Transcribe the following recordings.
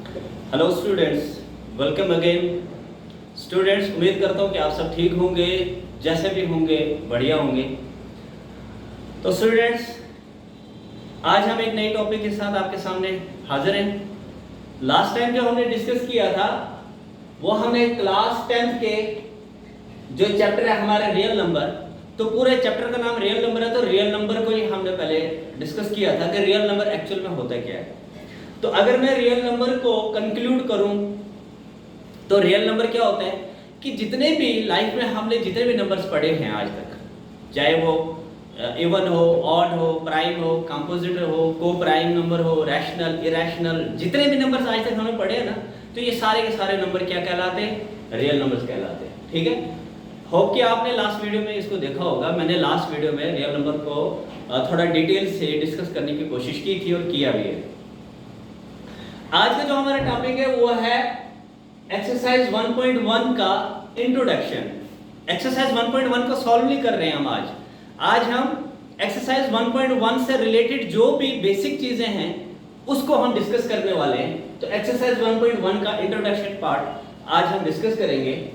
Hello students, welcome again. Students, उम्मीद करता हूँ कि आप सब ठीक होंगे, जैसे भी होंगे बढ़िया होंगे। तो स्टूडेंट्स, आज हम एक नई टॉपिक के साथ आपके सामने हाजिर हैं। लास्ट टाइम जो हमने डिस्कस किया था वो हमने क्लास 10th के जो चैप्टर है हमारा रियल नंबर, तो पूरे चैप्टर का नाम रियल नंबर है, तो रियल नंबर को ही हमने पहले डिस्कस किया था कि रियल नंबर एक्चुअल में होता क्या है। तो अगर मैं रियल नंबर को कंक्लूड करूं तो रियल नंबर क्या होता है कि जितने भी लाइफ में हमने जितने भी नंबर्स पढ़े हैं आज तक, चाहे वो इवन हो, ऑड हो, प्राइम हो, कंपोजिट हो, को प्राइम नंबर हो, रैशनल, इरैशनल, जितने भी नंबर्स आज तक हमने पढ़े हैं ना, तो ये सारे के सारे नंबर क्या कहलाते हैं? रियल नंबर्स कहलाते हैं। ठीक है, होप कि आपने लास्ट वीडियो में इसको देखा होगा। मैंने लास्ट वीडियो में रियल नंबर को थोड़ा डिटेल से डिस्कस करने की कोशिश की थी और किया भी है। आज का जो हमारा टॉपिक है वो है एक्सरसाइज 1.1 का इंट्रोडक्शन। एक्सरसाइज 1.1 को सॉल्व नहीं कर रहे हैं हम आज हम एक्सरसाइज 1.1 से रिलेटेड जो भी बेसिक चीजें हैं उसको हम डिस्कस करने वाले हैं। तो एक्सरसाइज 1.1 का इंट्रोडक्शन पार्ट आज हम डिस्कस करेंगे।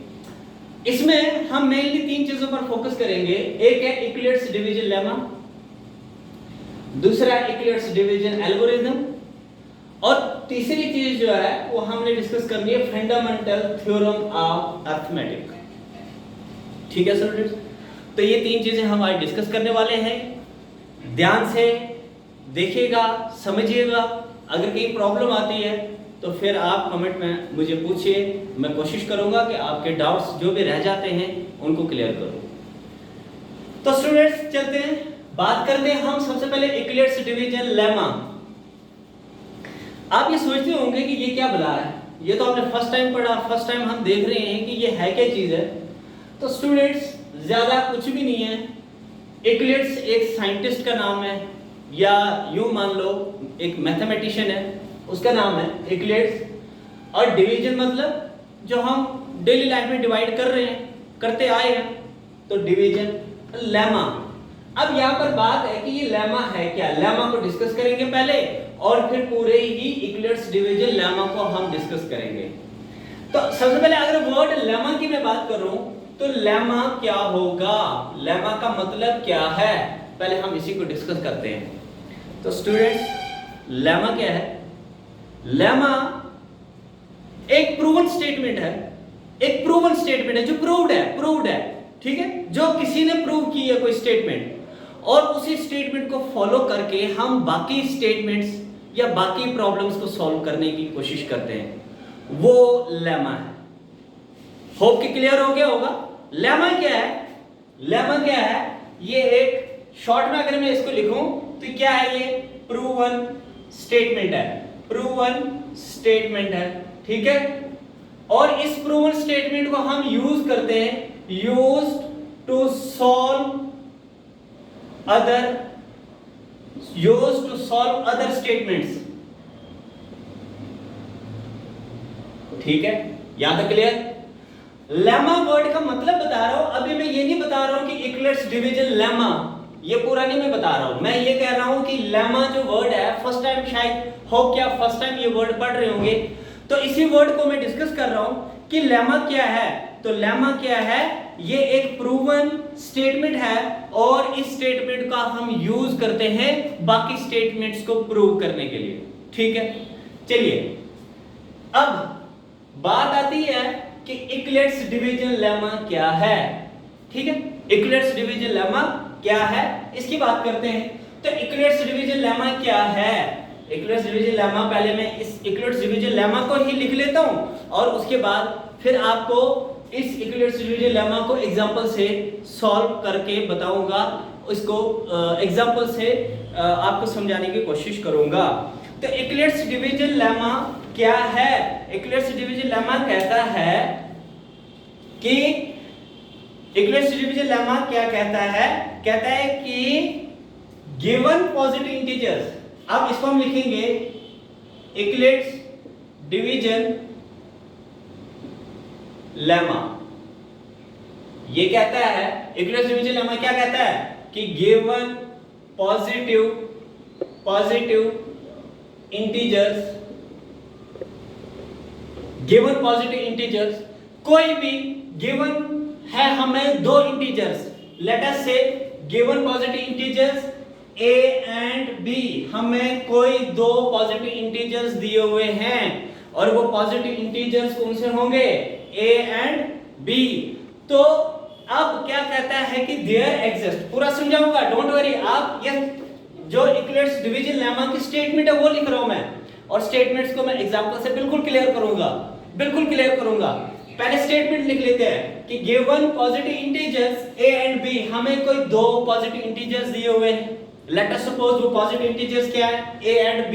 इसमें हम मेनली तीन चीजों पर फोकस करेंगे। एक है यूक्लिड्स डिवीजन लेमा, दूसरा यूक्लिड्स डिवीजन एल्गोरिथम, और तीसरी चीज जो है वो हमने डिस्कस करनी है फंडामेंटल थ्योरम ऑफ अरिथमेटिक। ठीक है स्टूडेंट्स, तो ये तीन चीजें हम आज डिस्कस करने वाले हैं। ध्यान से देखिएगा, समझिएगा। अगर कहीं प्रॉब्लम आती है तो फिर आप कमेंट में मुझे पूछिए, मैं कोशिश करूंगा कि आपके डाउट्स जो भी रह जाते हैं उनको क्लियर करूं। तो स्टूडेंट्स चलते हैं, बात करते हैं हम सबसे पहले यूक्लिड्स डिवीजन लेमा। आप ये सोचते होंगे कि ये क्या बला है, ये तो आपने फर्स्ट टाइम पढ़ा, फर्स्ट टाइम हम देख रहे हैं कि ये है क्या चीज है। तो स्टूडेंट्स ज्यादा कुछ भी नहीं है। यूक्लिड्स एक साइंटिस्ट का नाम है, या यूं मान लो एक मैथमेटिशियन है, उसका नाम है यूक्लिड्स। और डिवीजन मतलब जो हम डेली लाइफ में डिवाइड कर रहे हैं, करते आए हैं, तो डिवीजन लेमा। अब यहाँ पर बात है कि ये लेमा है क्या, लेमा को डिस्कस करेंगे पहले और फिर पूरे ही यूक्लिड्स डिवीजन लेमा को हम डिस्कस करेंगे। तो सबसे पहले अगर वर्ड लेमा की मैं बात करूं तो लेमा क्या होगा, लेमा का मतलब क्या है, पहले हम इसी को डिस्कस करते हैं। तो स्टूडेंट्स, लेमा क्या है? लेमा एक प्रूवन स्टेटमेंट है, एक प्रूवन स्टेटमेंट है जो प्रूव्ड है। ठीक है, जो किसी ने प्रूव की है कोई स्टेटमेंट, और उसी स्टेटमेंट को फॉलो करके हम बाकी स्टेटमेंट्स या बाकी प्रॉब्लम्स को सॉल्व करने की कोशिश करते हैं, वो लेमा है। होप कि क्लियर हो गया होगा। लेमा क्या है? लेमा क्या है? ये एक शॉर्ट में अगर मैं इसको लिखूं तो क्या है? ये प्रूवन स्टेटमेंट है, प्रूवन स्टेटमेंट है। ठीक है, और इस प्रूवन स्टेटमेंट को हम यूज करते हैं, used to solve other statements. ठीक है, यहां तक क्लियर? लेमा वर्ड का मतलब बता रहा हूं, अभी मैं ये नहीं बता रहा हूं कि यूक्लिड्स डिवीजन लेमा, ये पूरा नहीं मैं बता रहा हूं। मैं ये कह रहा हूं कि लेमा जो वर्ड है, फर्स्ट टाइम शायद हो, क्या फर्स्ट टाइम ये वर्ड पढ़ रहे होंगे, तो इसी वर्ड को मैं डिस्कस कर रहा हूं कि लेमा क्या है। तो लेमा क्या है? ये एक प्रूवन स्टेटमेंट है और इस स्टेटमेंट का हम यूज करते हैं बाकी स्टेटमेंट्स को प्रूव करने के लिए। ठीक है, चलिए अब बात आती है कि यूक्लिड्स डिवीजन लेमा क्या है। ठीक है, यूक्लिड्स डिवीजन लेमा क्या है इसकी बात करते हैं। तो यूक्लिड्स डिवीजन लेमा क्या है? यूक्लिड्स डिवीजन लेमा, पहले मैं इस यूक्लिड्स डिवीजन लेमा को ही लिख लेता हूं और उसके बाद फिर आपको इस यूक्लिड्स डिवीजन लेमा को एग्जांपल से सॉल्व करके बताऊंगा, इसको एग्जांपल से आपको समझाने की कोशिश करूंगा। तो यूक्लिड्स डिवीजन लेमा क्या है? यूक्लिड्स डिवीजन लेमा कहता है कि यूक्लिड्स डिवीजन लेमा क्या कहता है? कहता है कि गिवन पॉजिटिव इंटीजर्स, अब इसको हम लिखेंगे यूक्लिड्स डिवीजन लेमा। ये कहता है, यूक्लिड्स डिवीजन लेमा क्या कहता है कि given positive integers given positive integers, कोई भी गिवन है हमें दो इंटीजर्स, लेट अस से given positive integers a and b, हमें कोई दो पॉजिटिव इंटीजर्स दिए हुए हैं और वो पॉजिटिव इंटीजर्स कौन से होंगे, a एंड b। तो अब क्या कहता है कि देयर एग्जिस्ट, पूरा समझाऊंगा, डोंट वरी। आप ये जो इक्विवेलेंस डिवीजन लेमा की स्टेटमेंट है वो लिख रहा हूं मैं, और स्टेटमेंट्स को मैं एग्जांपल से बिल्कुल क्लियर करूंगा, बिल्कुल क्लियर करूंगा। पहले स्टेटमेंट लिख लेते हैं कि given positive integers a and b, हमें कोई दो पॉजिटिव इंटीजर्स दिए हुए हैं। लेट अस सपोज वो पॉजिटिव इंटीजर्स क्या है, a and b।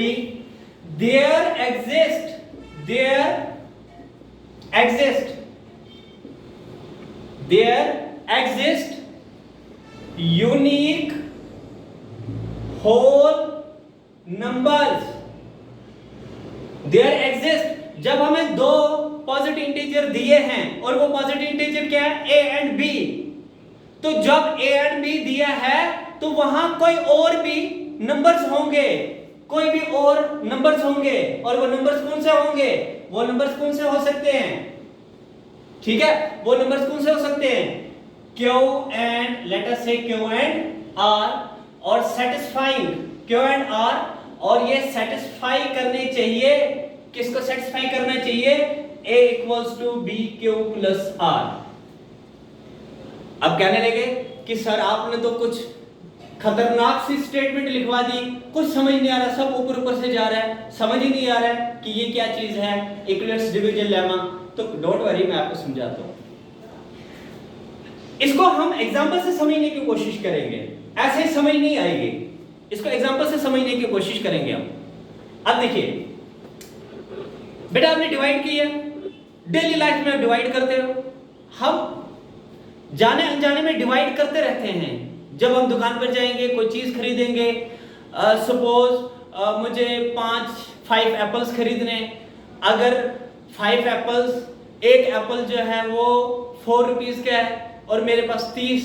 There exist unique whole numbers. There exist, जब हमें दो पॉजिटिव इंटीजर दिए हैं और वो पॉजिटिव इंटीजर क्या है, a एंड b, तो जब a एंड b दिया है तो वहां कोई और भी नंबर्स होंगे, कोई भी और नंबर्स होंगे, और वो नंबर्स कौन से होंगे, वो नंबर्स कौन से हो सकते हैं, ठीक है, वो नंबर्स कौन से हो सकते हैं, q एंड लेट अस से q एंड r, और सेटिस्फाइंग q एंड r, और ये सेटिस्फाई करने चाहिए, किसको सेटिस्फाई करना चाहिए, a equals to bq plus r। अब कहने लगे कि सर आपने तो कुछ खतरनाक सी स्टेटमेंट लिखवा दी, कुछ समझ नहीं आ रहा, सब ऊपर ऊपर से जा रहा है, समझ ही नहीं आ रहा है कि ये क्या चीज है इक्विवेलेंस डिवीजन लेमा। तो डोंट वरी, मैं आपको समझाता हूं। इसको हम एग्जांपल से समझने की कोशिश करेंगे, ऐसे समझ नहीं आएगी, इसको एग्जांपल से समझने की कोशिश करेंगे हम। अब देखिए बेटा, आपने डिवाइड किया, डेली लाइफ में आप डिवाइड करते हो, हम जाने अनजाने में डिवाइड करते रहते हैं। जब हम दुकान पर जाएंगे, कोई चीज खरीदेंगे, सपोज मुझे 5 एप्पल्स खरीदने, अगर 5 एप्पल्स, एक एप्पल जो है वो 4 रुपीज का है और मेरे पास 30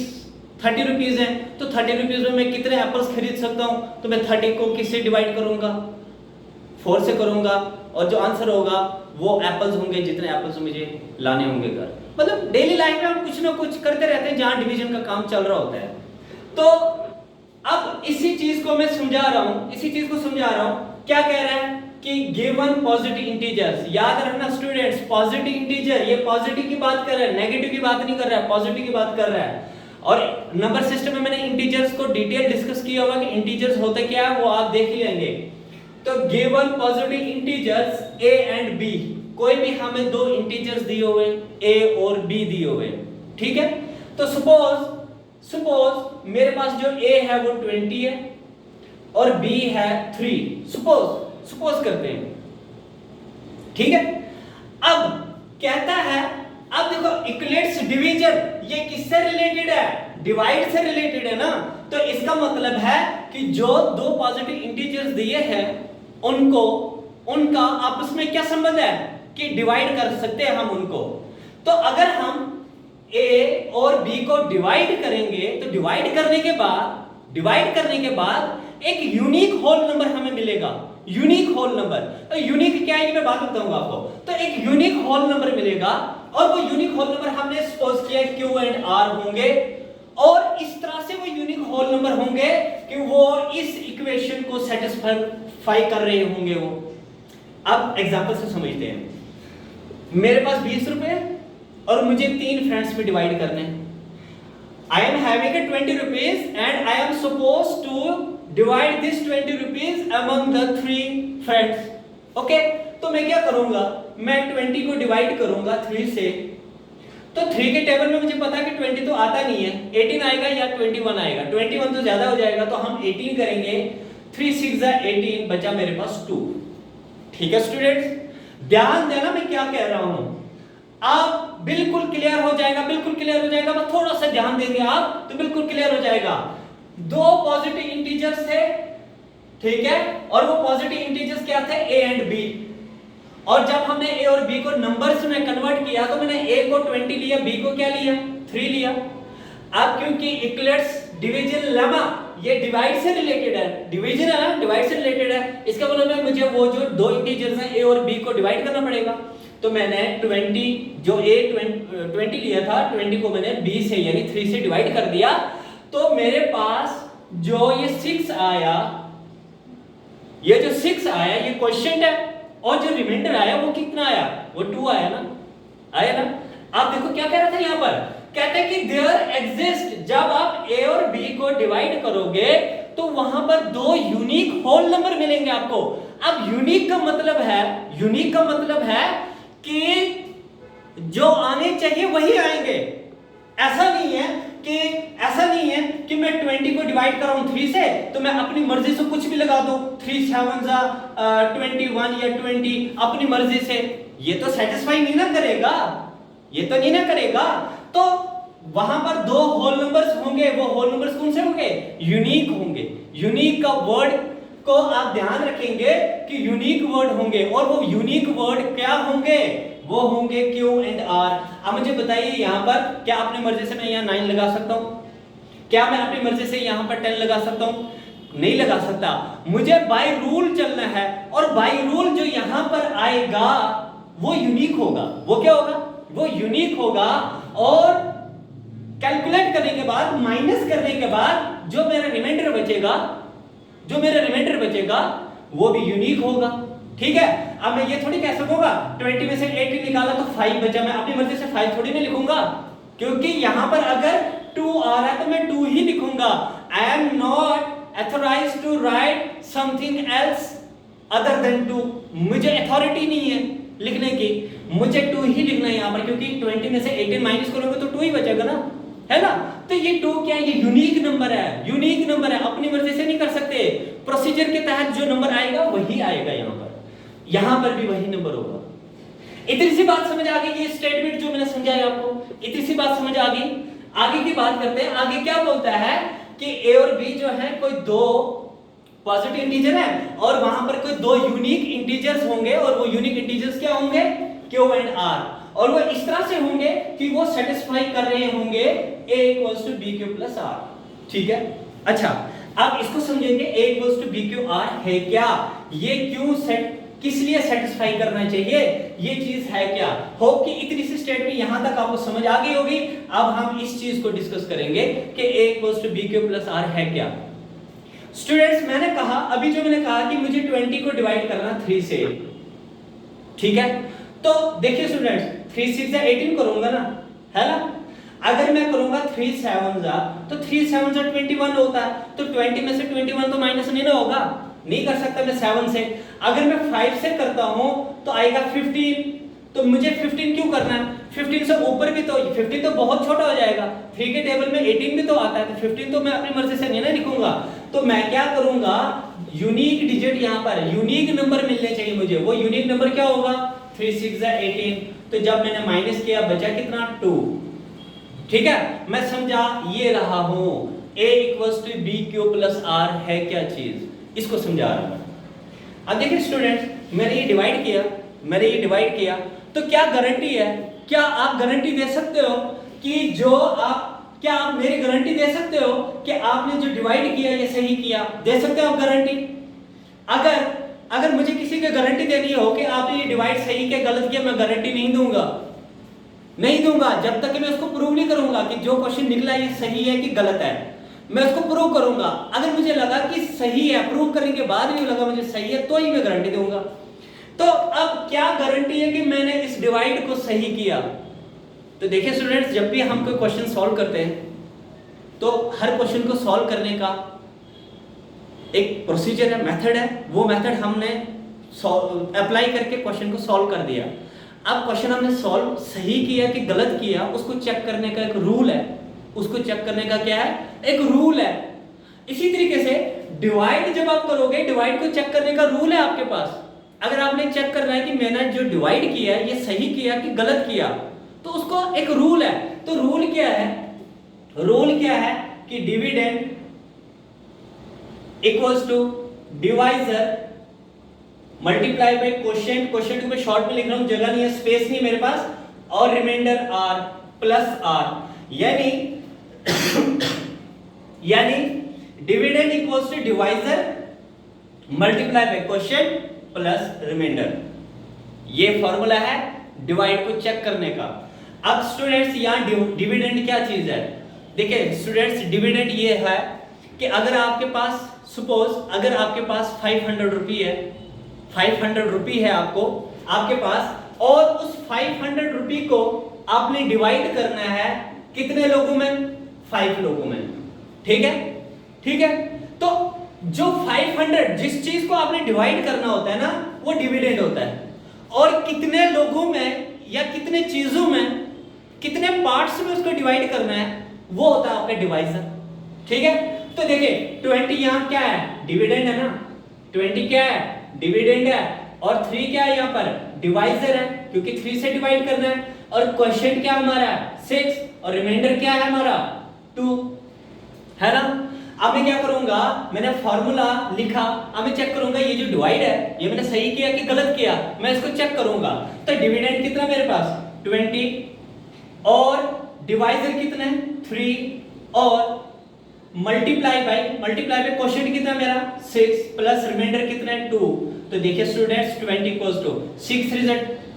रुपीज है, तो 30 रुपीज में मैं कितने एप्पल्स खरीद सकता हूं, तो मैं 30 को किससे डिवाइड करूंगा, 4 से करूंगा, और जो आंसर होगा वो एप्पल्स होंगे, जितने एप्पल्स मुझे लाने होंगे घर। मतलब डेली लाइफ में हम कुछ ना कुछ करते रहते हैं जहां डिवीजन का काम चल रहा होता है। तो अब इसी चीज को मैं समझा रहा हूं, क्या कह रहा है कि गिवन पॉजिटिव इंटीजर्स, याद रखना स्टूडेंट्स, पॉजिटिव इंटीजर, ये पॉजिटिव की बात कर रहा है, नेगेटिव की बात नहीं कर रहा है, पॉजिटिव की बात कर रहा है। और नंबर सिस्टम में मैंने इंटीजर्स को डिटेल डिस्कस किया होगा कि इंटीजर्स होते क्या है, वो आप देख ही लेंगे। तो given positive integers a and b, कोई भी हमें दो इंटीजर्स दिए हुए a और b दिए हुए, ठीक है। तो सपोज मेरे पास जो a है वो 20 है और b है 3, सपोज करते हैं, ठीक है। अब कहता है, अब देखो इक्विवेलेंस डिवीजन ये किससे रिलेटेड है, डिवाइड से रिलेटेड है ना। तो इसका मतलब है कि जो दो पॉजिटिव इंटीजर्स दिए हैं उनका आपस में क्या संबंध है कि डिवाइड कर सकते हैं हम उनको। तो अगर हम a और b को डिवाइड करेंगे तो डिवाइड करने के बाद एक यूनिक होल नंबर हमें मिलेगा, यूनिक होल नंबर। तो यूनिक क्या है मैं बात बताऊंगा आपको। तो एक यूनिक होल नंबर मिलेगा और वो यूनिक होल नंबर हमने सपोज किया q एंड r होंगे, और इस तरह से वो यूनिक होल नंबर होंगे कि वो इस इक्वेशन को सेटिस्फाई कर रहे होंगे वो। अब एग्जांपल से समझते हैं। मेरे पास 20 रुपए और मुझे 3 फ्रेंड्स में डिवाइड करने हैं। I am having a 20 rupees and I am supposed to divide this 20 rupees among the 3 friends. Okay? तो मैं क्या करूंगा, मैं 20 को डिवाइड करूंगा 3 से। तो 3 के टेबल में मुझे पता है कि 20 तो आता नहीं है, 18 आएगा या 21 आएगा। 21 तो ज्यादा हो जाएगा तो हम 18 करेंगे। 3 6 18, बचा मेरे पास 2। ठीक है स्टूडेंट्स, ध्यान देना मैं क्या कह रहा हूं, आप बिल्कुल क्लियर हो जाएगा, बस थोड़ा सा ध्यान देंगे आप तो बिल्कुल क्लियर हो जाएगा। दो पॉजिटिव इंटीजर्स थे, ठीक है, और वो पॉजिटिव इंटीजर्स क्या थे, a एंड b। और जब हमने a और b को नंबर्स में कन्वर्ट किया तो मैंने a को 20 लिया, b को क्या लिया, 3 लिया। अब क्योंकि इक्विवेलेंस डिवीजन लेमा ये डिवाइड से रिलेटेड है, डिवीजन है ना, डिवाइड से रिलेटेड है, इसका मतलब है मुझे वो जो दो इंटीजर्स हैं a और b को डिवाइड करना पड़ेगा। तो मैंने 20 जो ए 20 लिया था, 20 को मैंने b से यानी 3 से डिवाइड कर दिया, तो मेरे पास जो ये 6 आया, ये जो 6 आया ये क्वेश्चन है, और जो रिमाइंडर आया वो कितना आया, वो 2 आया ना, आया ना। आप देखो क्या कह रहा था यहाँ पर, कहते हैं कि देयर एग्जिस्ट, जब आप a और b को डिवाइड करोगे तो वहां पर दो यूनिक होल नंबर मिलेंगे आपको। अब यूनिक का मतलब है, यूनिक का मतलब है कि जो आने चाहिए वही आएंगे। ऐसा नहीं है कि मैं 20 को डिवाइड कर रहा हूं 3 से तो मैं अपनी मर्जी से कुछ भी लगा दूं, 3 7 21 या 20 अपनी मर्जी से, ये तो सेटिस्फाई नहीं ना करेगा, ये तो नहीं ना करेगा। तो वहां पर दो होल नंबर्स होंगे, वो होल नंबर्स कौन से होंगे, यूनिक होंगे। यूनिक का वर्ड को आप ध्यान रखेंगे कि यूनिक वर्ड होंगे, और वो यूनिक वर्ड क्या होंगे, वो होंगे Q एंड R। अब मुझे बताइए यहाँ पर क्या अपनी मर्जी से मैं यहाँ 9 लगा सकता हूँ, क्या मैं अपनी मर्जी से यहाँ पर 10 लगा सकता हूँ, नहीं लगा सकता। मुझे बाय रूल चलना है, और बाय रूल जो यहाँ पर आएगा वो यूनिक होगा। वो क्या होगा, वो यूनिक होगा, और कैलकुलेट करने के बाद, माइनस करने के बाद जो मेरा रिमाइंडर बचेगा वो भी यूनिक होगा। ठीक है, अब मैं ये थोड़ी कह सकूंगा 20 में से 80 निकाला तो 5 बचा, मैं अपनी मर्जी से 5 थोड़ी ना लिखूंगा, क्योंकि यहां पर अगर 2 आ रहा है तो मैं 2 ही लिखूंगा। I am not authorized to write something else other than 2, मुझे अथॉरिटी नहीं है लिखने की, मुझे 2 ही लिखना है यहां पर, क्योंकि 20 में से 18 माइनस करोगे तो 2 ही बचेगा ना, है ना। तो ये 2 क्या है, ये यूनिक नंबर है, यूनिक नंबर है, अपनी मर्जी से नहीं कर सकते। प्रोसीजर के तहत जो नंबर आएगा वही आएगा, यहां पर भी वही नंबर होगा। इतनी सी बात समझ आ गई, ये स्टेटमेंट जो मैंने समझाया आपको, इतनी सी बात समझ आ गई। आगे की बात करते हैं, आगे क्या बोलता है कि a और b जो है कोई दो पॉजिटिव इंटीजर है, और वहां पर कोई दो यूनिक इंटीजर्स होंगे, और वो यूनिक इंटीजर्स क्या होंगे, Q एंड R, और वो इस तरह से होंगे कि वो सेटिस्फाई कर रहे होंगे a = bq + r। ठीक है, अच्छा अब इसको समझेंगे, a = bq r है क्या, ये क्यों सेट, किस लिए सेटिस्फाई करना चाहिए, ये चीज है क्या। होप कि इतनी सी स्टेटमेंट यहां तक आपको समझ आ गई होगी। अब हम इस चीज को डिस्कस करेंगे कि a = bq + r है क्या। स्टूडेंट्स, मैंने कहा, अभी जो मैंने कहा कि मुझे 20 को डिवाइड करना 3 से, ठीक है, तो देखिए स्टूडेंट्स, 3 6 18 करूंगा ना, है ना। अगर मैं करूंगा 3 7 तो 3 7 21 होता है, तो 20 में से 21 तो माइनस नहीं ना होगा, नहीं कर सकता मैं 7 से। अगर मैं 5 से करता हूं तो आएगा 15, तो मुझे 15 क्यों करना है, 15 से ऊपर भी, तो 15 तो बहुत छोटा हो जाएगा, 3 के टेबल में 18 भी तो आता है, तो 15 तो मैं अपनी मर्जी से नहीं ना लिखूंगा। तो मैं क्या करूंगा, यूनिक डिजिट, यहां पर यूनिक नंबर मिलने चाहिए मुझे। वो यूनिक नंबर क्या होगा, 3 6 18, तो जब मैंने माइनस किया बचा कितना, 2। ठीक है, मैं समझा ये रहा हूं, a = bq + r है क्या चीज, इसको समझा रहा हूं। अब देखिए स्टूडेंट्स, मैंने ये डिवाइड किया, तो क्या गारंटी है, क्या आप गारंटी दे सकते हो कि क्या आप मेरी गारंटी दे सकते हो कि आपने जो डिवाइड किया ये सही किया, दे सकते हो आप गारंटी। अगर मुझे किसी की गारंटी देनी हो कि आपने ये डिवाइड सही किया गलत किया, मैं गारंटी नहीं दूंगा जब तक कि मैं उसको प्रूव नहीं करूंगा कि जो क्वेश्चन निकला ये सही है कि गलत है, मैं उसको प्रूव करूंगा। अगर मुझे लगा कि सही है, प्रूव करने के बाद भी लगा मुझे सही है, तो ही मैं गारंटी दूंगा। तो अब क्या गारंटी है कि मैंने इस डिवाइड को सही किया। तो देखिए स्टूडेंट्स, जब भी हम कोई क्वेश्चन सॉल्व करते हैं तो हर क्वेश्चन को सॉल्व करने का एक प्रोसीजर है, मेथड है, वो मेथड हमने अप्लाई करके क्वेश्चन को सॉल्व कर दिया। अब क्वेश्चन हमने सॉल्व सही किया कि गलत किया, उसको चेक करने का एक रूल है, उसको चेक करने का क्या है, एक रूल है। इसी तरीके से डिवाइड जब आप करोगे, डिवाइड को चेक करने का रूल है आपके पास। अगर आपने चेक करना है कि मैंने जो डिवाइड किया है ये सही किया कि गलत किया, तो उसको एक रूल है। तो रूल क्या है कि dividend equals to divisor multiply by quotient को मैं शॉर्ट में लिख रहा हूं, जगह नहीं है, स्पेस नहीं मेरे पास, और रिमाइंडर r प्लस r, यानी dividend equals to divisor multiply by quotient plus reminder. ये फॉर्मूला है डिवाइड को चेक करने का। अब स्टूडेंट्स यहाँ डिविडेंड क्या चीज है, देखिए स्टूडेंट्स डिविडेंड ये है कि अगर आपके पास सपोज अगर आपके पास 500 रुपये है, 500 रुपये है आपके पास, और उस 500 रुपये को आपने डिवाइड करना है कितने लोगों में, 5 लोगों में। ठीक है, ठीक है। तो जो 500 जिस चीज को आपने डिवाइड करना होता है ना, वो डिविडेंड होता है। और कितने लोगों में या कितने चीजों में, कितने पार्ट्स में उसको डिवाइड करना है, वो होता है आपका डिवाइजर। ठीक है, तो देखिए 20 यहाँ क्या है, डिविडेंड है ना, 20 क्या है, डिविडेंड है, और 3 क्या है यहाँ पर, डिवाइजर है, क्योंकि 3 से डिवाइड करना है। और क्वेश्चन क्या हमारा 6, और रिमाइंडर क्या है हमारा 2, है ना। अब मैं क्या करूंगा, मैंने फॉर्मूला लिखा, अब मैं चेक करूंगा ये जो डिवाइड है ये मैंने सही किया कि गलत किया, मैं इसको चेक करूंगा। तो डिविडेंड कितना मेरे पास 20, और डिवाइजर कितना है 3, और मल्टीप्लाई बाय क्वेश्चन कितना मेरा 6 प्लस रिमाइंडर कितना है 2। तो देखिए स्टूडेंट्स 20 इक्वल्स टू 6 3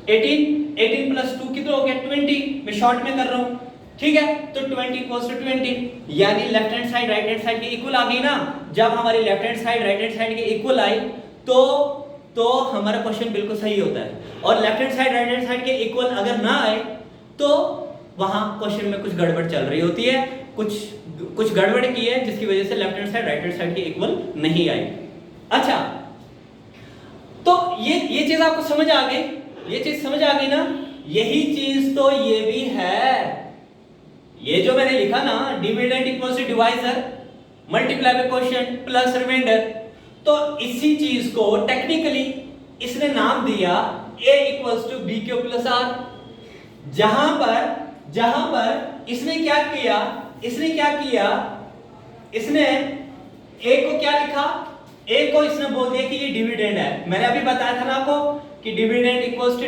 18, 18 प्लस 2 कितना हो गया 20, मैं शॉर्ट में कर रहा हूं। ठीक है, तो 20 इक्वल्स टू 20, यानी left hand side right hand side के इक्वल आ गई ना। जब हमारी left hand side right hand side के इक्वल आई तो हमारा क्वेश्चन बिल्कुल सही होता है। और left hand side right hand side के इक्वल अगर ना आए तो वहां क्वेश्चन में कुछ गड़बड़ चल रही होती है, कुछ गड़बड़ की है, जिसकी वजह से left hand side right hand side के इक्वल नहीं आई। अच्छा, तो ये चीज आपको समझ आ गई, ये चीज समझ आ गई ना। यही चीज तो ये भी है, ये जो मैंने लिखा ना, dividend equals to divisor multiply by quotient plus reminder, तो इसी चीज को टेक्निकली इसने नाम दिया a equals to b q plus r. जहां पर इसने क्या किया, इसने a को क्या लिखा, a को इसने बोल दिया कि ये डिविडेंड है। मैंने अभी बताया था ना आपको कि dividend equals to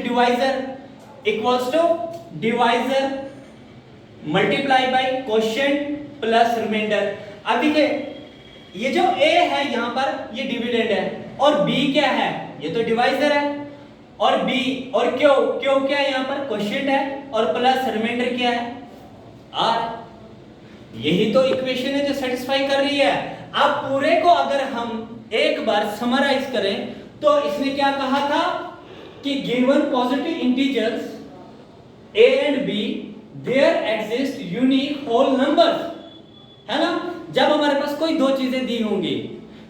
divisor multiply by quotient plus reminder. अब देखिए ये जो a है यहां पर ये डिविडेंड है, और b क्या है, ये तो डिवाइजर है, और b और q क्या है यहां पर, क्वोशिएंट है, और प्लस रिमाइंडर क्या है r। यही तो इक्वेशन है जो सेटिस्फाई कर रही है। अब पूरे को अगर हम एक बार समराइज करें तो इसने क्या कहा था कि given positive integers a and b there exist unique whole numbers, है ना। जब हमारे पास कोई दो चीजें दी होंगी,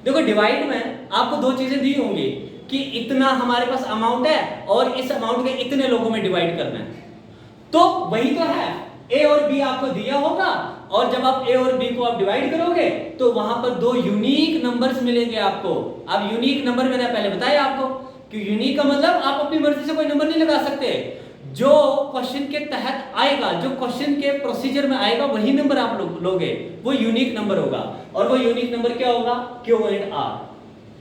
देखो डिवाइड में आपको दो चीजें दी होंगी कि इतना हमारे पास अमाउंट है और इस अमाउंट के इतने लोगों में डिवाइड करना है, तो वही तो है, a और b आपको दिया होगा, और जब आप a और b को आप डिवाइड करोगे तो वहां पर दो यूनिक नंबर्स मिलेंगे आपको। अब यूनिक नंबर मैंने पहले बताया आपको कि यूनिक का मतलब आप अपनी मर्जी से कोई नंबर नहीं लगा सकते, जो क्वेश्चन के तहत आएगा, जो क्वेश्चन के प्रोसीजर में आएगा वही नंबर आप लोगे, वो यूनिक नंबर होगा। और वो यूनिक नंबर क्या होगा, क्यू एंड आर।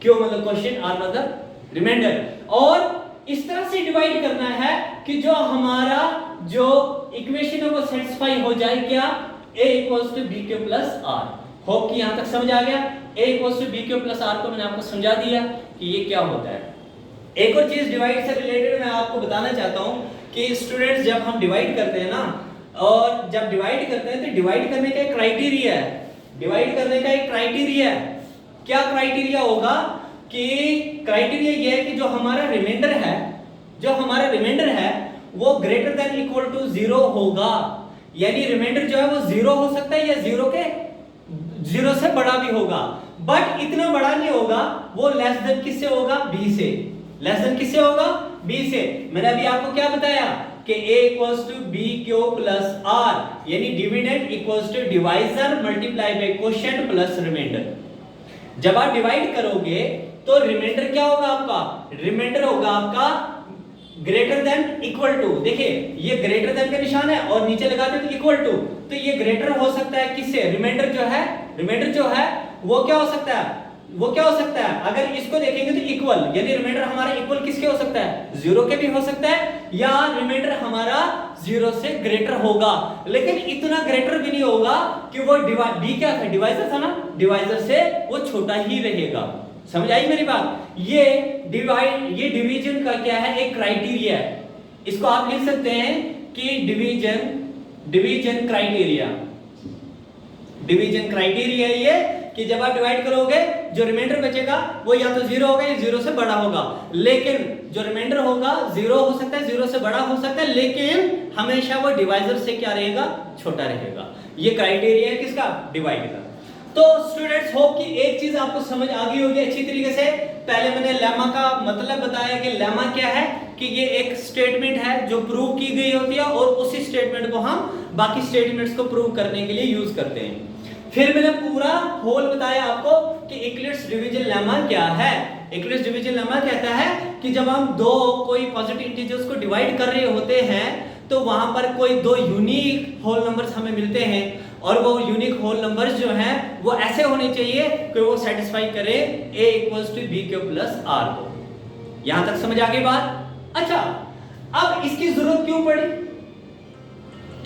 क्यू मतलब क्वेश्चन, आर मतलब रिमाइंडर। और इस तरह से डिवाइड करना है कि जो हमारा जो इक्वेशन है वो सेटिस्फाई हो जाए, क्या, a equals to b q plus r. Hope कि यहां तक समझ आ गया। a equals to b q plus r को मैंने आपको समझा दिया कि ये क्या होता है। एक और चीज डिवाइड से रिलेटेड मैं आपको बताना चाहता हूं कि स्टूडेंट्स जब हम डिवाइड करते हैं ना, और जब डिवाइड करते हैं तो डिवाइड करने का एक क्राइटेरिया है, डिवाइड करने का एक क्राइटेरिया है। क्या क्राइटेरिया होगा कि क्राइटेरिया ये है कि जो हमारा रिमाइंडर है वो ग्रेटर देन इक्वल टू 0 होगा। यानी रिमाइंडर जो है वो 0 हो सकता है या 0 से बड़ा भी होगा, बट इतना बड़ा नहीं होगा, वो लेस देन किससे होगा, b से। लेस देन किससे होगा, b से। मैंने अभी आपको क्या बताया कि a equals to b q plus r, यानी dividend equals to divisor multiply by quotient plus remainder. जब आप डिवाइड करोगे तो रिमाइंडर क्या होगा आपका, रिमाइंडर होगा आपका ग्रेटर देन इक्वल टू। देखिए ये ग्रेटर देन का निशान है और नीचे लगा दो इक्वल टू, तो ये ग्रेटर हो सकता है किससे, रिमाइंडर जो है वो क्या हो सकता है, अगर इसको देखेंगे तो इक्वल, यानी रिमाइंडर हमारा इक्वल किसके हो सकता है, 0 के भी हो सकता है, या रिमाइंडर हमारा 0 से ग्रेटर होगा, लेकिन इतना ग्रेटर भी नहीं होगा कि वो b क्या था, डिवाइजर था ना, डिवाइजर से वो छोटा ही रहेगा। समझ आई मेरी बात। ये डिवीजन का क्या है, एक क्राइटेरिया है। इसको आप लिख सकते हैं कि डिवीजन क्राइटेरिया। डिवीजन क्राइटेरिया ये कि जब आप डिवाइड करोगे जो रिमाइंडर बचेगा वो या तो 0 होगा या 0 से बड़ा होगा, लेकिन जो रिमाइंडर होगा 0 हो सकता है, 0 से बड़ा हो सकता है, लेकिन हमेशा वो डिवाइजर से क्या रहेगा, छोटा रहेगा। ये क्राइटेरिया है किसका, डिवाइड का। तो स्टूडेंट्स होप कि एक चीज आपको समझ आ गई होगी अच्छी तरीके से। पहले मैंने लेमा का मतलब बताया कि लेमा क्या है, कि ये एक स्टेटमेंट है जो प्रूव की गई होती है और उसी स्टेटमेंट को हम बाकी स्टेटमेंट्स को प्रूव करने के लिए यूज करते हैं। फिर मैंने पूरा होल बताया आपको कि यूक्लिड्स डिवीजन लेमा क्या है। यूक्लिड्स डिवीजन लेमा कहता है कि जब हम दो कोई पॉजिटिव इंटीजर्स को डिवाइड कर रहे होते हैं तो वहां पर कोई दो यूनिक होल नंबर्स हमें मिलते हैं, और वो यूनिक होल नंबर्स जो हैं वो ऐसे होने चाहिए कि वो सेटिस्फाई करे a = b³ + r को। यहां तक समझ आ गई बात। अच्छा, अब इसकी जरूरत क्यों पड़ी,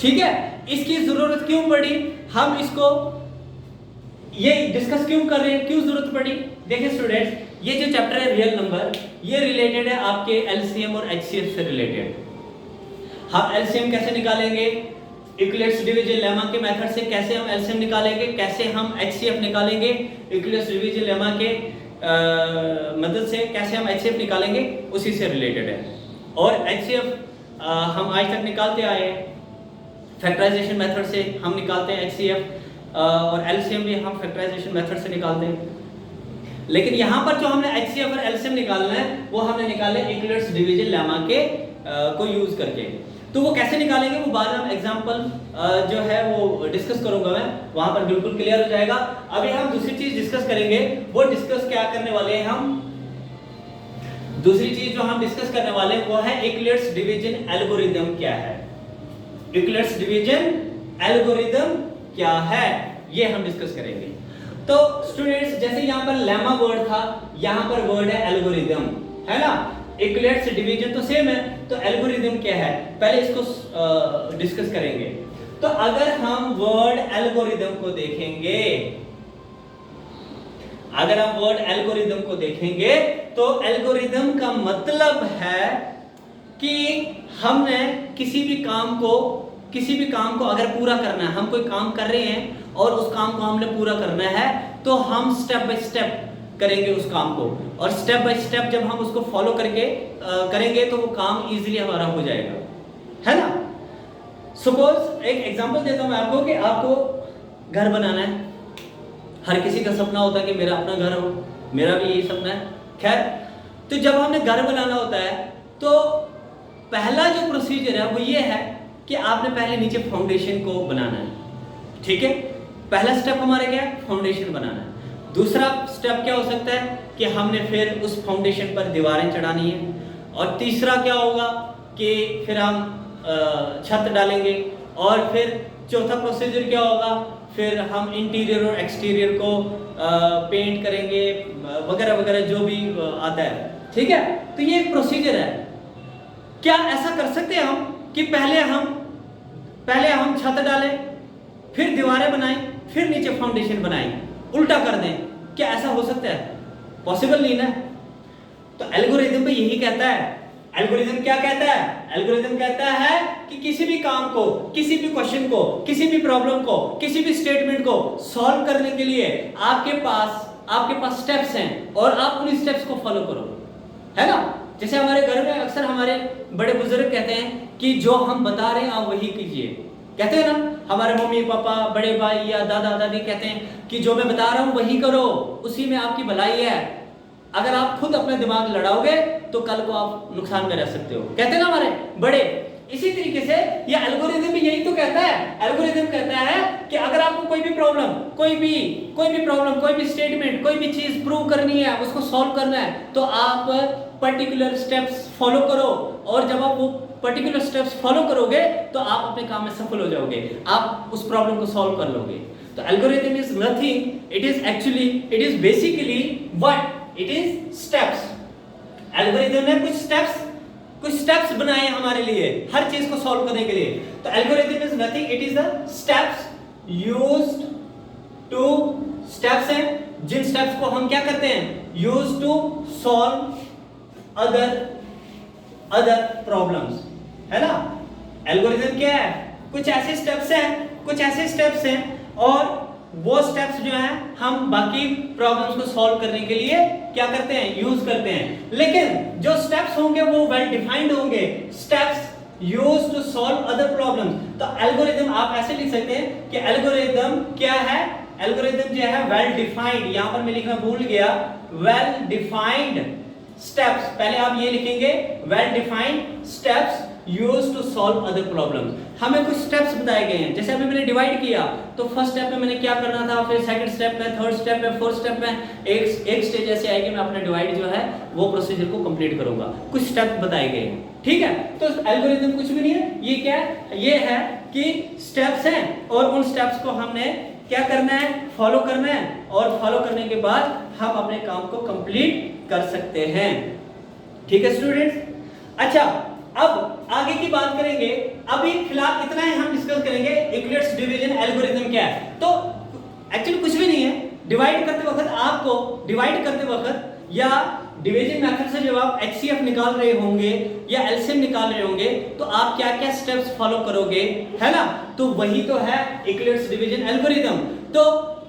ठीक है, इसकी जरूरत क्यों पड़ी, हम इसको ये डिस्कस क्यों कर रहे हैं, क्यों जरूरत पड़ी। देखिए स्टूडेंट्स, ये जो चैप्टर है रियल नंबर, ये रिलेटेड है आपके एलसीएम और एचसीएफ से रिलेटेड। हम एलसीएम कैसे निकालेंगे, यूक्लिड्स डिवीजन लेमा के मेथड से कैसे हम एलसीएम निकालेंगे, कैसे हम एचसीएफ निकालेंगे, यूक्लिड्स डिवीजन लेमा के मदद से कैसे हम एचसीएफ निकालेंगे, उसी से रिलेटेड है। और एचसीएफ हम आज तक निकालते आए हैं, फैक्टराइजेशन मेथड से हम निकालते हैं एचसीएफ, और एलसीएम भी हम फैक्टराइजेशन मेथड से निकालते हैं। लेकिन यहाँ पर जो हमने एचसीएफ और एलसीएम निकालना है वो हमने निकाले यूक्लिड्स डिवीजन लेमा के को यूज करके। तो वो कैसे निकालेंगे वो बाद में एग्जांपल जो है वो डिस्कस करूंगा मैं, वहां पर बिल्कुल क्लियर हो जाएगा। अभी हम दूसरी चीज डिस्कस करेंगे, वो डिस्कस क्या करने वाले हैं हम, दूसरी चीज जो हम डिस्कस करने वाले हैं वो है यूक्लिड्स डिवीजन एल्गोरिथम क्या है। यूक्लिड्स डिवीजन एल्गोरिथम क्या है ये हम डिस्कस करेंगे। तो स्टूडेंट्स, जैसे यहाँ पर लेमा वर्ड था, यहाँ पर वर्ड है एल्गोरिथम, है ना। यूक्लिड्स डिवीजन तो सेम है, तो एल्गोरिथम क्या है पहले इसको डिस्कस करेंगे। तो अगर हम वर्ड एल्गोरिथम को देखेंगे, अगर हम वर्ड एल्गोरिथम को देखेंगे तो एल्गोरिथम का मतलब है कि हमने किसी भी काम को अगर पूरा करना है, हम कोई काम कर रहे हैं और उस काम को हमने पूरा करना है, तो हम स्टेप बाय स्टेप करेंगे उस काम को, और स्टेप बाय स्टेप जब हम उसको फॉलो करके करेंगे तो वो काम इजीली हमारा हो जाएगा, है ना। सपोज एक एग्जांपल देता हूं मैं आपको कि आपको घर बनाना है। हर किसी का सपना होता है कि मेरा अपना घर हो, मेरा भी यही सपना है। खैर, तो जब हमने घर बनाना होता है तो पहला जो प्रोसीजर है वो ये है कि आपने पहले नीचे फाउंडेशन को बनाना है, ठीक है। पहला स्टेप हमारा क्या है, फाउंडेशन बनाना है। दूसरा स्टेप क्या हो सकता है कि हमने फिर उस फाउंडेशन पर दीवारें चढ़ानी है, और तीसरा क्या होगा कि फिर हम छत डालेंगे, और फिर चौथा प्रोसीजर क्या होगा, फिर हम इंटीरियर और एक्सटीरियर को पेंट करेंगे वगैरह वगैरह जो भी आता है, ठीक है। तो ये एक प्रोसीजर है। क्या ऐसा कर सकते हैं हम कि पहले हम छत डालें, फिर दीवारें बनाएं, फिर नीचे फाउंडेशन बनाएं, उल्टा कर दें? क्या ऐसा हो सकता है? पॉसिबल नहीं ना। तो एल्गोरिथम भी यही कहता है। एल्गोरिथम क्या कहता है? एल्गोरिथम कहता है कि किसी भी काम को, किसी भी क्वेश्चन को, किसी भी प्रॉब्लम को, किसी भी स्टेटमेंट को सॉल्व करने के लिए आपके पास स्टेप्स हैं, और आप उन स्टेप्स को फॉलो करो, है ना। जैसे हमारे घर में अक्सर हमारे बड़े बुजुर्ग कहते हैं कि जो हम बता रहे हैं आप वही कीजिए, कहते हैं ना। हमारे मम्मी पापा, बड़े भाई या दादा दादी कहते हैं कि जो मैं बता रहा हूं वही करो, उसी में आपकी भलाई है। अगर आप खुद अपना दिमाग लड़ाओगे तो कल को आप नुकसान में रह सकते हो, कहते हैं ना हमारे बड़े। इसी तरीके से ये एल्गोरिथम भी यही तो कहता है। एल्गोरिथम कहता है कि अगर आपको कोई भी प्रॉब्लम, कोई भी स्टेटमेंट, कोई भी चीज प्रूव करनी है, उसको सॉल्व करना है, तो आप पर्टिकुलर स्टेप्स फॉलो करो, और जब आप वो पर्टिकुलर स्टेप्स फॉलो करोगे तो आप अपने काम में सफल हो जाओगे, आप उस प्रॉब्लम को सॉल्व कर लोगे। तो algorithm is nothing, it is basically what? It is steps. Algorithm ने कुछ स्टेप्स बनाए हमारे लिए हर चीज को सॉल्व करने के लिए। तो algorithm is nothing, it is the steps used to, steps हैं जिन स्टेप्स को हम क्या करते हैं, use to solve other problems. है ना। एल्गोरिदम क्या है, कुछ ऐसे स्टेप्स हैं और वो स्टेप्स जो हैं हम बाकी प्रॉब्लम्स को सॉल्व करने के लिए क्या करते हैं, यूज करते हैं। लेकिन जो स्टेप्स होंगे वो वेल डिफाइंड होंगे, steps used to solve other problems. तो एल्गोरिदम आप ऐसे लिख सकते हैं कि एल्गोरिदम क्या है, एल्गोरिदम जो है वेल डिफाइंड, यहां पर मैं लिखना भूल गया, वेल डिफाइंड स्टेप्स, पहले आप ये लिखेंगे well defined steps used to solve other problems. हमें कुछ स्टेप्स बताए गए हैं, जैसे अभी मैंने डिवाइड किया तो फर्स्ट स्टेप में मैंने क्या करना था, फिर सेकंड स्टेप में, थर्ड स्टेप में, फोर्थ स्टेप में, एक स्टेज ऐसे आएगी मैं अपना डिवाइड जो है वो प्रोसीजर को कंप्लीट करूंगा, कुछ स्टेप बताए गए हैं, ठीक है। तो एल्गोरिथम कुछ भी नहीं है, ये क्या है, ये है कि स्टेप्स हैं और उन स्टेप्स को हमने क्या करना है, फॉलो करना है, और फॉलो करने के बाद हम अपने काम को कंप्लीट कर सकते हैं, ठीक है स्टूडेंट्स। अच्छा, अब आगे की बात करेंगे, अभी फिलहाल इतना ही हम डिस्कस करेंगे यूक्लिड्स डिवीजन एल्गोरिथम क्या है। तो एक्चुअली कुछ भी नहीं है, डिवाइड करते वक्त आपको डिवाइड करते वक्त या डिवीजन मेथड से जब आप एचसीएफ निकाल रहे होंगे या एलसीएम निकाल रहे होंगे तो आप क्या क्या स्टेप्स फॉलो करोगे, है ना, तो वही तो है यूक्लिड्स डिवीजन एल्गोरिथम। तो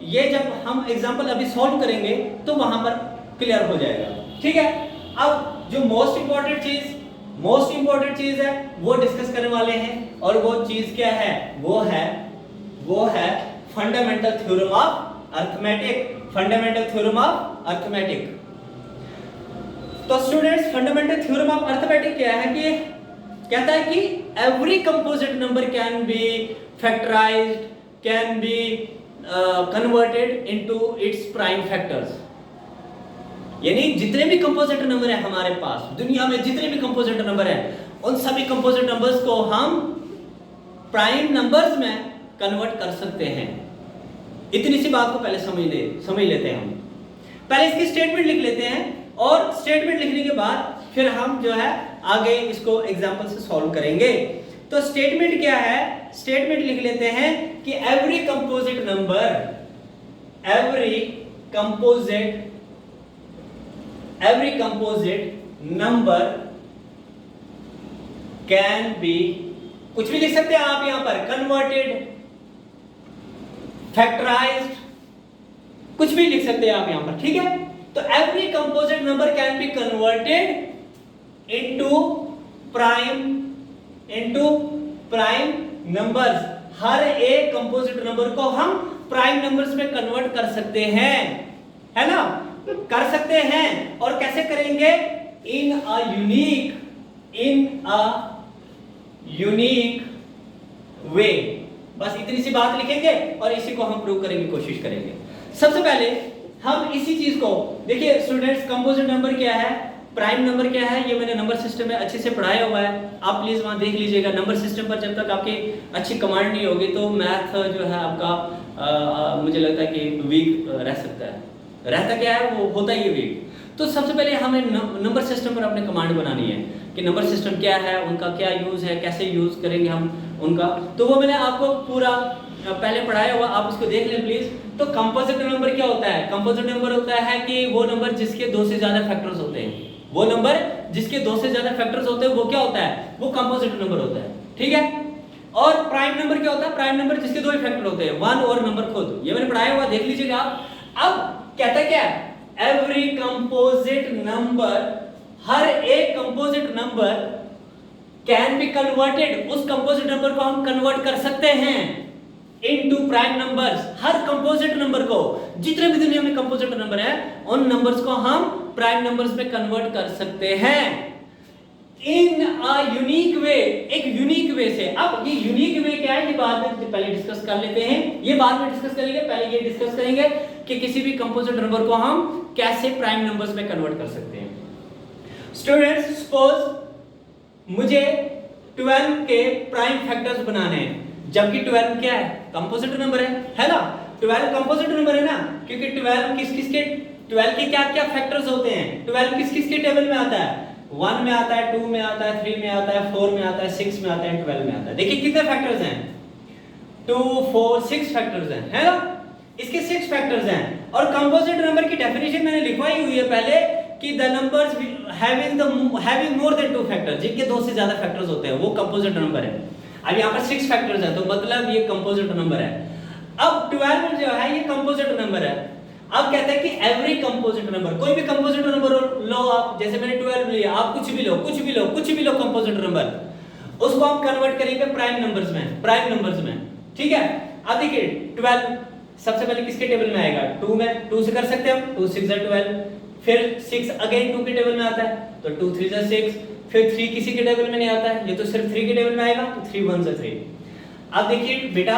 ये जब हम एग्जांपल अभी सॉल्व करेंगे तो वहां पर क्लियर हो जाएगा, ठीक है। अब जो मोस्ट इंपॉर्टेंट चीज है वो डिस्कस करने वाले हैं, और वो चीज क्या है, वो है फंडामेंटल थ्योरम ऑफ अर्थमेटिक। तो students, fundamental theorem of arithmetic क्या है कि कहता है कि every composite number can B factorised, can be converted into its prime factors. यानी जितने भी कंपोजिट नंबर है हमारे पास दुनिया में, जितने भी कंपोजिट नंबर है, उन सभी कंपोजिट नंबर्स को हम प्राइम नंबर्स में कन्वर्ट कर सकते हैं। इतनी सी बात को पहले समझ लेते हैं हम। पहले इसकी स्टेटमेंट लिख लेते हैं, और स्टेटमेंट लिखने के बाद फिर हम जो है आगे इसको एग्जांपल से सॉल्व करेंगे। तो स्टेटमेंट क्या है, स्टेटमेंट लिख लेते हैं कि every composite number can B, कुछ भी लिख सकते हैं आप यहां पर, कन्वर्टेड, फैक्टराइज्ड, कुछ भी लिख सकते हैं आप यहां पर, ठीक है। तो every composite number can be converted into prime numbers. हर एक कंपोजिट नंबर को हम प्राइम नंबर्स में कन्वर्ट कर सकते हैं, है ना, कर सकते हैं। और कैसे करेंगे, इन अ यूनिक वे। बस इतनी सी बात लिखेंगे और इसी को हम प्रूव करने की कोशिश करेंगे। सबसे पहले हम इसी चीज को देखिए स्टूडेंट्स, कंपोजिट नंबर क्या है, प्राइम नंबर क्या है, ये मैंने नंबर सिस्टम में अच्छे से पढ़ाया हुआ है, आप प्लीज वहां देख लीजिएगा। नंबर सिस्टम पर जब तक आपकी अच्छी कमांड नहीं होगी तो मैथ जो है आपका मुझे लगता है कि वीक रह सकता है। रहता क्या है, वो होता ही है वीक। तो सबसे पहले हमें नंबर सिस्टम पर अपने कमांड बनानी है कि नंबर सिस्टम क्या है, उनका क्या यूज है, कैसे यूज करेंगे हम उनका। तो वो मैंने आपको पूरा पहले पढ़ाया हुआ, आप उसको देख लें प्लीज। तो कंपोजिट नंबर क्या होता है, कंपोजिट नंबर होता है कि वो नंबर जिसके दो से ज्यादा फैक्टर्स होते हैं, वो नंबर जिसके दो से ज्यादा फैक्टर्स होते हैं वो क्या होता है, वो कंपोजिट नंबर होता है, ठीक है। और प्राइम नंबर क्या होता है, प्राइम नंबर जिसके दो ही फैक्टर होते हैं, वन और नंबर खुद, ये मैंने पढ़ाया हुआ, देख लीजिएगा आप। अब कहता है क्या, एवरी कंपोजिट नंबर, हर एक composite number can be converted, उस कंपोजिट नंबर को हम कन्वर्ट कर सकते हैं इनटू प्राइम नंबर्स। हर कंपोजिट नंबर को, जितने भी दुनिया में कंपोजिट नंबर है उन नंबर्स को हम प्राइम नंबर्स में कन्वर्ट कर सकते हैं इन अ यूनिक वे, एक यूनिक वे से। अब ये यूनिक वे क्या है, ये बाद में पहले डिस्कस कर लेते हैं, ये बाद में डिस्कस करेंगे, पहले ये डिस्कस करेंगे कि किसी भी कंपोजिट नंबर को हम कैसे प्राइम नंबर्स में कन्वर्ट कर सकते हैं। स्टूडेंट्स, सपोज मुझे 12 के प्राइम फैक्टर्स बनाने हैं, जबकि 12 क्या है, कंपोजिट नंबर है ना, 12 कंपोजिट नंबर है ना, क्योंकि 12 किस-किस के, 12 के क्या-क्या फैक्टर्स होते हैं, 12 किस-किस के टेबल में आता है, 1 में आता है, 2 में आता है, 3 में आता है, 4 में आता है, 6 में आता है, 12 में आता है। देखिए कितने फैक्टर्स हैं, 2 4 6 फैक्टर्स हैं, है ना, इसके 6 फैक्टर्स हैं। और कंपोजिट नंबर की डेफिनेशन मैंने लिखवाई हुई है पहले कि the numbers having more than 2 factors, जिनके 2 से ज्यादा फैक्टर्स होते हैं वो कंपोजिट नंबर है। अब यहाँ पर 6 फैक्टर्स है तो मतलब ये कंपोजिट नंबर है। अब 12 जो है ये कंपोजिट नंबर है। अब कहते हैं कि एवरी कंपोजिट नंबर, कोई भी कंपोजिट नंबर लो आप, जैसे मैंने 12 लिया, आप कुछ भी लो कंपोजिट नंबर, उसको हम कन्वर्ट करेंगे प्राइम नंबर्स में, ठीक है। अब देखिए 12 सबसे पहले किसके टेबल में आएगा, 2 में, 2 से कर सकते हैं हम, 2 6 12, फिर 6 अगेन 2 के टेबल में आता है तो 2 3 6, फिर 3 किसी के टेबल में नहीं आता है, ये तो सिर्फ 3 के टेबल में आएगा तो 3 1 3। अब देखिए बेटा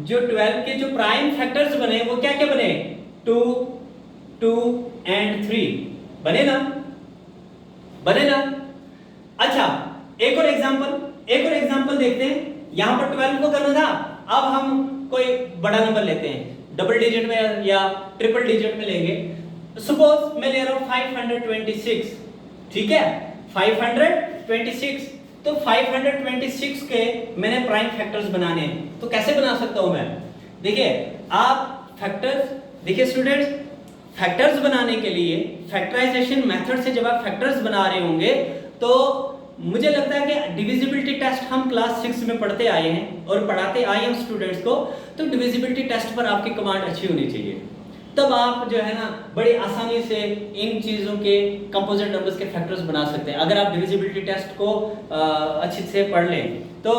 जो 12 के जो प्राइम फैक्टर्स बने वो क्या क्या बने, 2 2 एंड 3 बने ना। अच्छा एक और एग्जांपल देखते हैं। यहां पर 12 को करना था, अब हम कोई बड़ा नंबर लेते हैं, डबल डिजिट में या ट्रिपल डिजिट में लेंगे। सपोज मैं ले रहा हूं 526, ठीक है, 526। तो 526 के मैंने प्राइम फैक्टर्स बनाने हैं, तो कैसे बना सकता हूं मैं। देखिए आप फैक्टर्स, देखिए स्टूडेंट्स, फैक्टर्स बनाने के लिए फैक्टराइजेशन मेथड से जब आप फैक्टर्स बना रहे होंगे तो मुझे लगता है कि डिविजिबिलिटी टेस्ट हम क्लास 6 में पढ़ते आए हैं और पढ़ाते आए हैं स्टूडेंट्स को, तो डिविजिबिलिटी टेस्ट पर आपकी कमांड अच्छी होनी चाहिए, तब आप जो है ना बड़ी आसानी से इन चीज़ों के कंपोजिट नंबर्स के फैक्टर्स बना सकते हैं। अगर आप डिविजिबिलिटी टेस्ट को अच्छे से पढ़ लें तो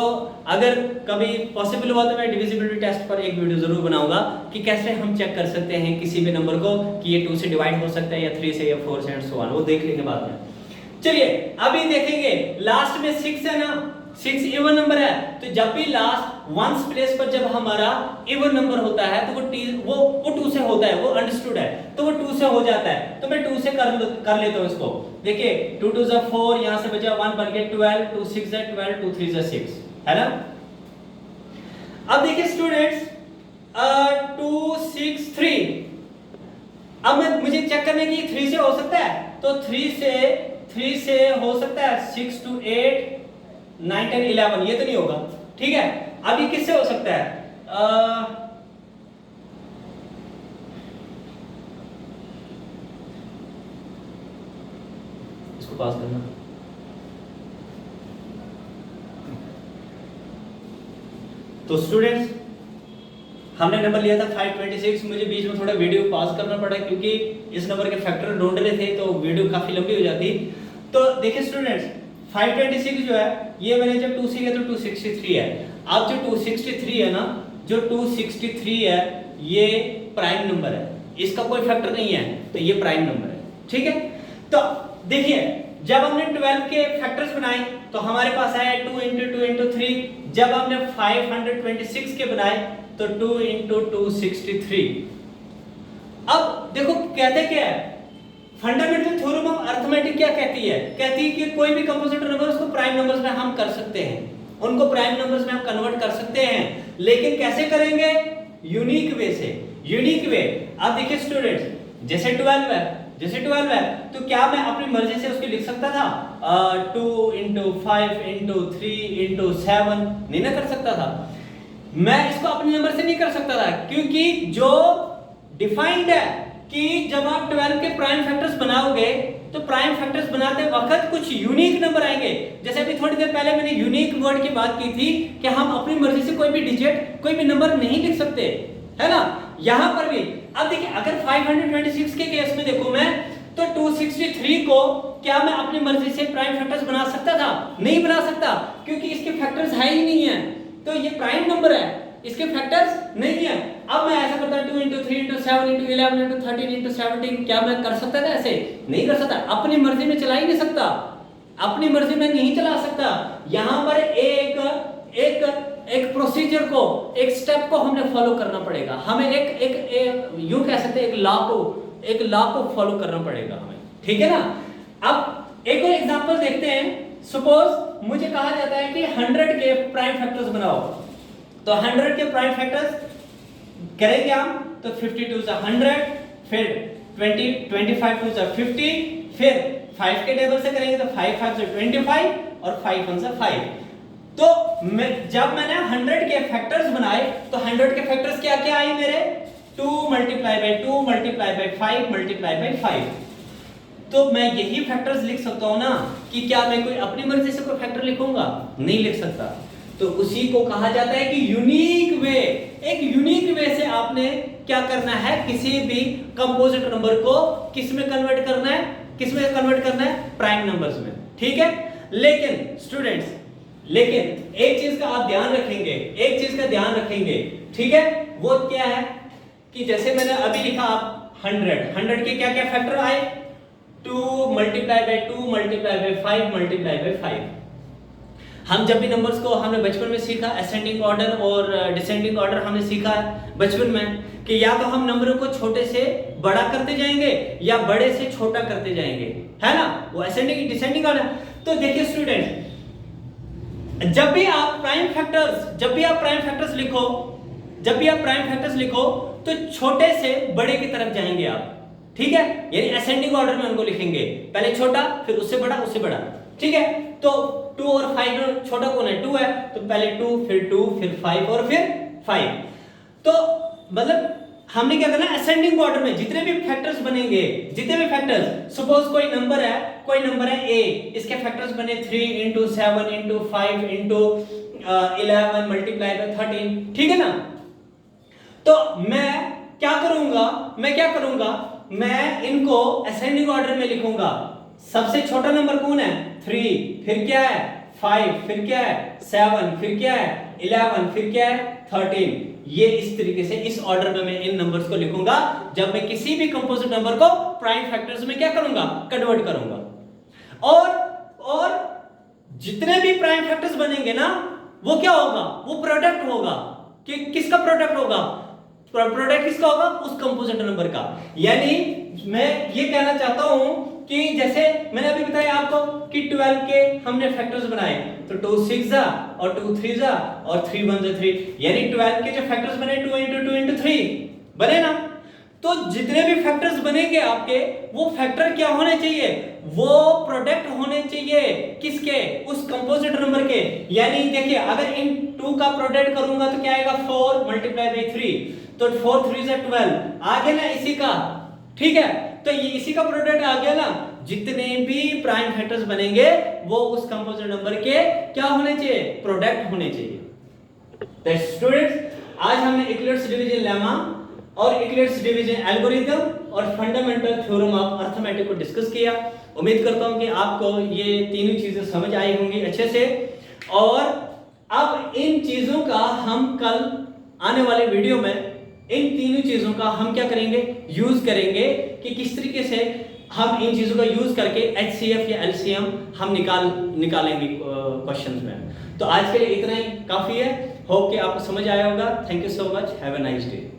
अगर कभी पॉसिबल हुआ तो मैं डिविजिबिलिटी टेस्ट पर एक वीडियो जरूर बनाऊंगा कि कैसे हम चेक कर सकते हैं किसी भी नंबर को कि ये 2 से डिवाइड हो सकता है या 3 से या 4 से एंड सो ऑन, वो देख लेंगे बाद में। चलिए अभी देखेंगे लास्ट में 6 है ना, 6 इवन नंबर है, तो जब भी लास्ट वंस प्लेस पर जब हमारा इवन नंबर होता है तो वो 2 से होता है, वो अंडरस्टूड है, तो वो 2 से हो जाता है, तो मैं 2 से कर लेता हूं इसको। देखिए 2 2 4, यहां से बचा 1 बन गया 12, 2 6 12, 2 3 6, है ना। अब देखिए स्टूडेंट्स 2 6 3, अब मुझे चेक करना है कि 3 से हो सकता है, तो 3 से हो सकता है 6 to 8 9 10 11, ये तो नहीं होगा, ठीक है। अब ये किससे हो सकता है, इसको पास करना। तो स्टूडेंट्स हमने नंबर लिया था 526, मुझे बीच में थोड़ा वीडियो पॉज करना पड़ा क्योंकि इस नंबर के फैक्टर ढूंढने थे तो वीडियो काफी लंबी हो जाती। तो देखिए स्टूडेंट्स 526 जो है ये मैंने जब 2 से किया तो 263 है। अब जो 263 है ना, जो 263 है ये प्राइम नंबर है, इसका कोई फैक्टर नहीं है तो ये प्राइम नंबर है, ठीक है। तो देखिए जब हमने 12 के फैक्टर्स बनाए तो हमारे पास आया 2 × 2 × 3, जब हमने 526 के बनाए तो 2 × 263। अब देखो कहते क्या है, फंडामेंटल थ्योरम ऑफ अरिथमेटिक क्या कहती है, कहती है कि कोई भी कंपोजिट नंबर उसको प्राइम नंबर्स में हम कर सकते हैं, उनको प्राइम नंबर्स में हम कन्वर्ट कर सकते हैं, लेकिन कैसे करेंगे, यूनिक वे से, यूनिक वे। अब देखिए स्टूडेंट्स जैसे 12 है तो क्या मैं अपनी मर्जी से उसको लिख सकता था 2 × 5 × 3 × 7, नहीं ना कर सकता था। मैं इसको अपने नंबर से नहीं कर सकता था क्योंकि जो डिफाइंड है कि जब आप 12 के प्राइम फैक्टर्स बनाओगे तो प्राइम फैक्टर्स बनाते वक्त कुछ यूनिक नंबर आएंगे। जैसे अभी थोड़ी देर पहले मैंने यूनिक वर्ड की बात की थी कि हम अपनी मर्जी से कोई भी डिजिट, कोई भी नंबर नहीं लिख सकते, है ना। यहां पर भी अब देखिए अगर 526 के केस में देखो मैं तो 263 को क्या मैं अपनी मर्जी से प्राइम फैक्टर्स बना सकता था, नहीं बना सकता क्योंकि इसके फैक्टर्स है ही नहीं है, तो ये प्राइम नंबर है, इसके फैक्टर्स नहीं है। अब मैं ऐसा करता 2 × 3 × 7 × 11 × 13 × 17, क्या मैं कर सकता था ऐसे, नहीं कर सकता, अपनी मर्जी में चला ही नहीं सकता, अपनी मर्जी में नहीं चला सकता। यहां पर एक प्रोसीजर को, एक स्टेप को हमने फॉलो करना पड़ेगा, हमें एक यूं कह सकते हैं एक लॉ को फॉलो करना पड़ेगा हमें, ठीक है ना। अब एक और एग्जांपल देखते हैं। सपोज मुझे कहा जाता है कि 100 के प्राइम फैक्टर्स बनाओ, तो 100 के प्राइम फैक्टर्स करेंगे हम तो 52 से 100, फिर 25 2 से 50, फिर 5 के टेबल से करेंगे तो 5 5 से 25 और 5 1 से 5। तो जब मैंने 100 के फैक्टर्स बनाए तो 100 के फैक्टर्स क्या क्या आए मेरे, 2 × 2 × 5 × 5 × 5। तो मैं यही फैक्टर्स लिख सकता हूं ना, कि क्या मैं कोई अपनी मर्जी से कोई फैक्टर लिखूंगा? नहीं लिख सकता। तो उसी को कहा जाता है कि यूनिक वे। एक यूनिक वे से आपने क्या करना है, किसी भी कंपोजिट नंबर को किस में कन्वर्ट करना है, किस में कन्वर्ट करना है? प्राइम नंबर्स में। ठीक है, लेकिन स्टूडेंट्स, लेकिन एक चीज का आप ध्यान रखेंगे, एक चीज का ध्यान रखेंगे, ठीक है, वो क्या है कि जैसे मैंने अभी लिखा आप 100 के क्या क्या फैक्टर आए? 2 multiply by 2 multiply by 5 multiply by 5। हम जब भी नंबर्स को हमने बचपन में सीखा, असेंडिंग ऑर्डर और डिसेंडिंग ऑर्डर हमने सीखा बचपन में, कि या तो हम नंबरों को छोटे से बड़ा करते जाएंगे या बड़े से छोटा करते जाएंगे, है ना, वो असेंडिंग डिसेंडिंग ऑर्डर। तो देखिए स्टूडेंट, जब भी आप प्राइम फैक्टर्स लिखो तो छोटे से बड़े की तरफ जाएंगे आप, ठीक है, यानी असेंडिंग ऑर्डर में उनको लिखेंगे, पहले छोटा फिर उससे बड़ा उससे बड़ा, ठीक है। तो 2 और 5 में छोटा कौन है? 2 है, तो पहले 2 फिर 5 और फिर 5। तो मतलब हमने क्या करना है, असेंडिंग ऑर्डर में जितने भी फैक्टर्स बनेंगे, जितने भी फैक्टर्स, सपोज कोई नंबर है a, इसके फैक्टर्स बने 3 into 7 into 5 into 11 multiply by 13, ठीक है ना। तो मैं क्या करूंगा, मैं इनको असेंडिंग ऑर्डर में लिखूंगा। सबसे छोटा नंबर कौन है? 3, फिर क्या है 5, फिर क्या है 7, फिर क्या है 11, फिर क्या है 13। ये इस तरीके से इस ऑर्डर में मैं इन नंबर्स को लिखूंगा जब मैं किसी भी कंपोजिट नंबर को प्राइम फैक्टर्स में क्या करूंगा? कन्वर्ट करूंगा। और जितने भी प्राइम फैक्टर्स बनेंगे ना, वो क्या होगा? वो प्रोडक्ट होगा। कि किसका प्रोडक्ट होगा? प्रोडक्ट किसका होगा? उस कंपोजिट नंबर का। यानी मैं ये कहना चाहता हूं कि जैसे मैंने अभी बताया आपको कि 12 के हमने फैक्टर्स बनाए, तो 2 6 जा और 2 3 जा और 3 1 जा 3, यानी 12 के जो फैक्टर्स बने 2 into 2 into 3 बने ना। तो जितने भी फैक्टर्स बनेंगे आपके, वो फैक्टर क्या होने चाहिए? वो प्रोडक्ट होने चाहिए किसके? उस कंपोजिट नंबर के। यानी देखिए, अगर इन 2 का प्रोडक्ट करूंगा तो क्या आएगा? 4 मल्टीप्लाई बाय 3, तो 4 3 जा 12 आ गया ना इसी का, ठीक है। तो ये इसी का प्रोडक्ट आ गया ना। जितने भी प्राइम फैक्टर्स बनेंगे वो उस कंपोजिट नंबर के क्या होने चाहिए? प्रोडक्ट होने चाहिए। तो स्टूडेंट्स, आज हमने यूक्लिड्स डिवीजन लेमा और यूक्लिड्स डिवीजन एल्गोरिथम और फंडामेंटल थ्योरम ऑफ अरिथमेटिक को डिस्कस किया। उम्मीद करता हूं कि आपको ये तीनों चीजें समझ आई होंगी अच्छे से। और अब इन चीजों का हम कल आने वाले वीडियो में इन तीनों चीजों का हम क्या करेंगे? यूज करेंगे कि किस तरीके से हम इन चीजों का यूज करके HCF या LCM हम निकालेंगे क्वेश्चंस में। तो आज के लिए इतना ही काफी है। होप कि आपको समझ आया होगा। Thank you so much. Have a nice day.